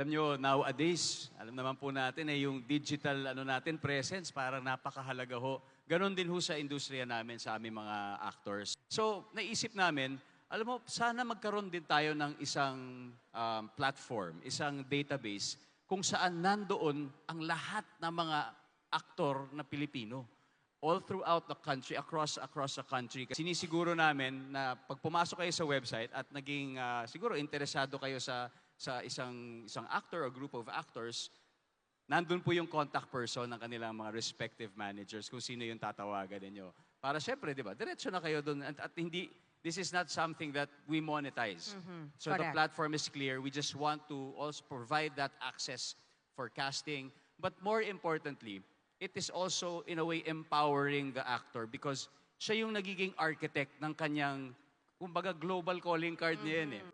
Alam nyo, nowadays, alam naman po natin yung digital natin presence parang napakahalaga ho. Ganon din ho sa industriya namin, sa aming mga actors. So, naisip namin, alam mo, sana magkaroon din tayo ng isang platform, isang database kung saan nandoon ang lahat ng mga aktor na Pilipino all throughout the country, across the country. Sinisiguro namin na pag pumasok kayo sa website at naging siguro interesado kayo sa isang actor or group of actors, nandun po yung contact person ng kanilang mga respective managers kung sino yung tatawagan ninyo. Para syempre, di ba, diretso na kayo doon at hindi, this is not something that we monetize. So Correct. the platform is clear. We just want to also provide that access for casting. But more importantly, it is also, in a way, empowering the actor because siya yung nagiging architect ng kanyang, kumbaga, global calling card niya yan eh.